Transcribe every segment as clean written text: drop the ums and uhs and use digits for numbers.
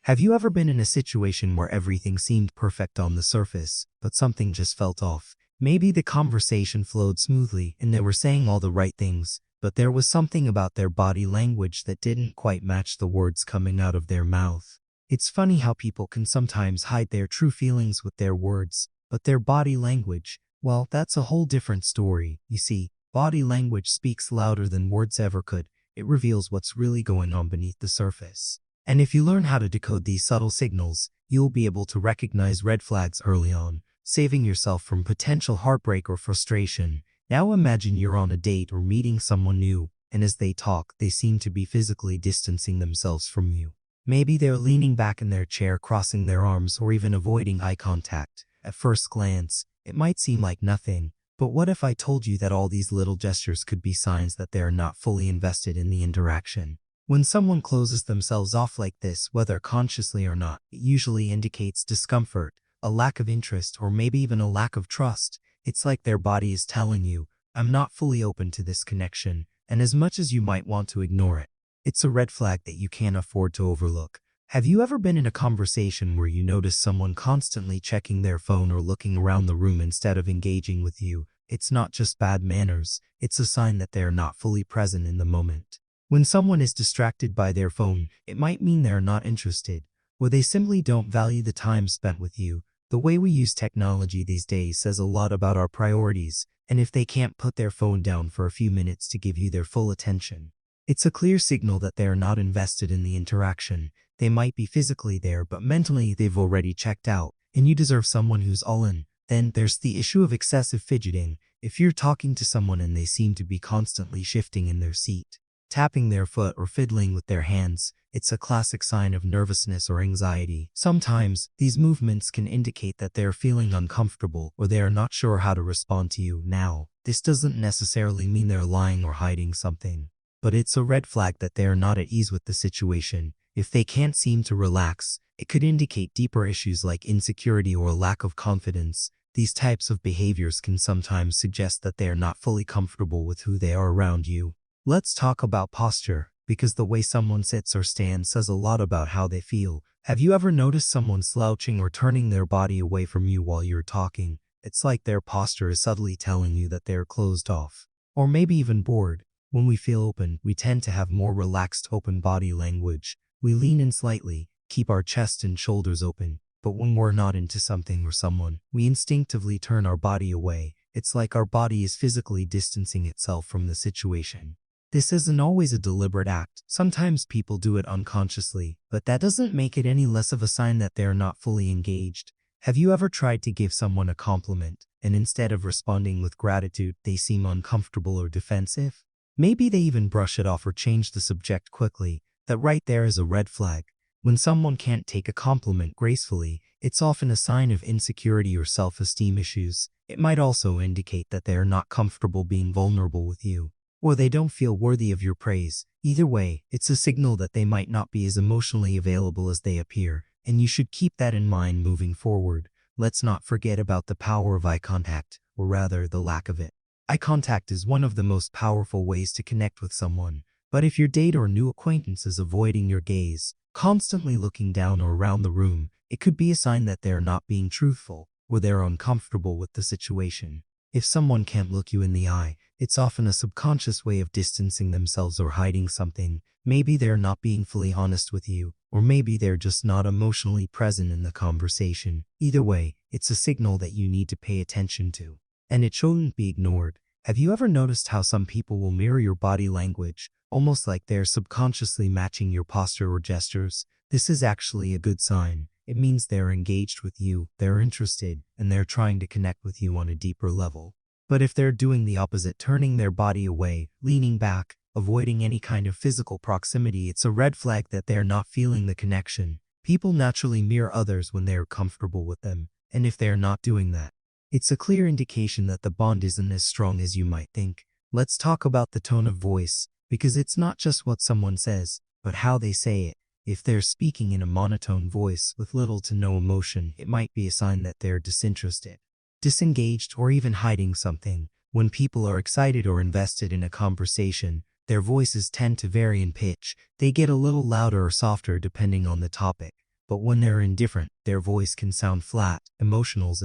Have you ever been in a situation where everything seemed perfect on the surface, but something just felt off? Maybe the conversation flowed smoothly and they were saying all the right things, but there was something about their body language that didn't quite match the words coming out of their mouth. It's funny how people can sometimes hide their true feelings with their words, but their body language, well, that's a whole different story. You see, body language speaks louder than words ever could. It reveals what's really going on beneath the surface. And if you learn how to decode these subtle signals, you'll be able to recognize red flags early on, saving yourself from potential heartbreak or frustration. Now imagine you're on a date or meeting someone new, and as they talk, they seem to be physically distancing themselves from you. Maybe they're leaning back in their chair, crossing their arms, or even avoiding eye contact. At first glance, it might seem like nothing, but what if I told you that all these little gestures could be signs that they are not fully invested in the interaction? When someone closes themselves off like this, whether consciously or not, it usually indicates discomfort, a lack of interest, or maybe even a lack of trust. It's like their body is telling you, I'm not fully open to this connection, and as much as you might want to ignore it, it's a red flag that you can't afford to overlook. Have you ever been in a conversation where you notice someone constantly checking their phone or looking around the room instead of engaging with you? It's not just bad manners, it's a sign that they are not fully present in the moment. When someone is distracted by their phone, it might mean they're not interested, or they simply don't value the time spent with you. The way we use technology these days says a lot about our priorities, and if they can't put their phone down for a few minutes to give you their full attention, it's a clear signal that they are not invested in the interaction. They might be physically there, but mentally they've already checked out, and you deserve someone who's all in. Then there's the issue of excessive fidgeting. If you're talking to someone and they seem to be constantly shifting in their seat, tapping their foot, or fiddling with their hands, it's a classic sign of nervousness or anxiety. Sometimes, these movements can indicate that they're feeling uncomfortable or they are not sure how to respond to you. Now, this doesn't necessarily mean they're lying or hiding something, but it's a red flag that they are not at ease with the situation. If they can't seem to relax, it could indicate deeper issues like insecurity or a lack of confidence. These types of behaviors can sometimes suggest that they are not fully comfortable with who they are around you. Let's talk about posture, because the way someone sits or stands says a lot about how they feel. Have you ever noticed someone slouching or turning their body away from you while you're talking? It's like their posture is subtly telling you that they're closed off, or maybe even bored. When we feel open, we tend to have more relaxed, open body language. We lean in slightly, keep our chest and shoulders open, but when we're not into something or someone, we instinctively turn our body away. It's like our body is physically distancing itself from the situation. This isn't always a deliberate act. Sometimes people do it unconsciously, but that doesn't make it any less of a sign that they're not fully engaged. Have you ever tried to give someone a compliment, and instead of responding with gratitude, they seem uncomfortable or defensive? Maybe they even brush it off or change the subject quickly. That right there is a red flag. When someone can't take a compliment gracefully, it's often a sign of insecurity or self-esteem issues. It might also indicate that they are not comfortable being vulnerable with you, or they don't feel worthy of your praise. Either way, it's a signal that they might not be as emotionally available as they appear, and you should keep that in mind moving forward. Let's not forget about the power of eye contact, or rather the lack of it. Eye contact is one of the most powerful ways to connect with someone, but if your date or new acquaintance is avoiding your gaze, constantly looking down or around the room, it could be a sign that they're not being truthful, or they're uncomfortable with the situation. If someone can't look you in the eye, it's often a subconscious way of distancing themselves or hiding something. Maybe they're not being fully honest with you, or maybe they're just not emotionally present in the conversation. Either way, it's a signal that you need to pay attention to, and it shouldn't be ignored. Have you ever noticed how some people will mirror your body language, almost like they're subconsciously matching your posture or gestures? This is actually a good sign. It means they're engaged with you, they're interested, and they're trying to connect with you on a deeper level. But if they're doing the opposite, turning their body away, leaning back, avoiding any kind of physical proximity, it's a red flag that they're not feeling the connection. People naturally mirror others when they're comfortable with them, and if they're not doing that, it's a clear indication that the bond isn't as strong as you might think. Let's talk about the tone of voice, because it's not just what someone says, but how they say it. If they're speaking in a monotone voice with little to no emotion, it might be a sign that they're disinterested, disengaged, or even hiding something. When people are excited or invested in a conversation, their voices tend to vary in pitch. They get a little louder or softer depending on the topic. but when they're indifferent, their voice can sound flat, emotional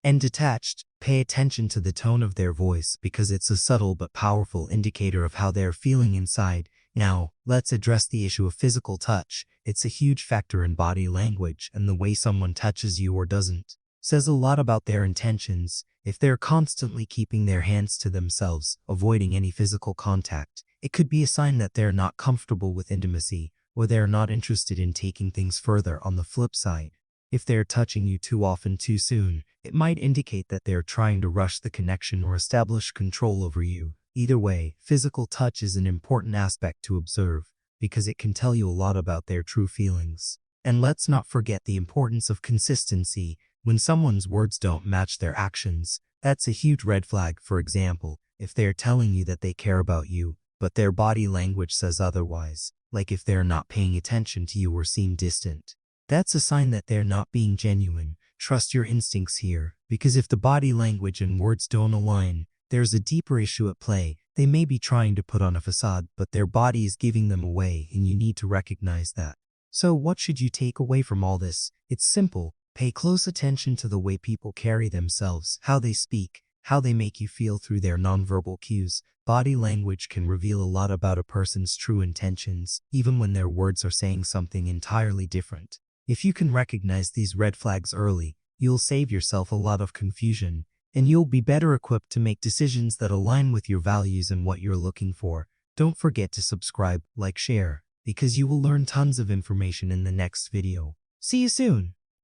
and detached. Pay attention to the tone of their voice because it's a subtle but powerful indicator of how they're feeling inside. Now, let's address the issue of physical touch. It's a huge factor in body language, and the way someone touches you or doesn't says a lot about their intentions. If they're constantly keeping their hands to themselves, avoiding any physical contact, it could be a sign that they're not comfortable with intimacy, or they're not interested in taking things further. On the flip side, if they're touching you too often too soon, it might indicate that they're trying to rush the connection or establish control over you. Either way, physical touch is an important aspect to observe because it can tell you a lot about their true feelings. And let's not forget the importance of consistency. When someone's words don't match their actions, that's a huge red flag. For example, if they're telling you that they care about you, but their body language says otherwise, like if they're not paying attention to you or seem distant, that's a sign that they're not being genuine. Trust your instincts here, because if the body language and words don't align, there's a deeper issue at play. They may be trying to put on a facade, but their body is giving them away, and you need to recognize that. So what should you take away from all this? It's simple. Pay close attention to the way people carry themselves, how they speak, how they make you feel through their nonverbal cues. Body language can reveal a lot about a person's true intentions, even when their words are saying something entirely different. If you can recognize these red flags early, you'll save yourself a lot of confusion, and you'll be better equipped to make decisions that align with your values and what you're looking for. Don't forget to subscribe, like, share, because you will learn tons of information in the next video. See you soon!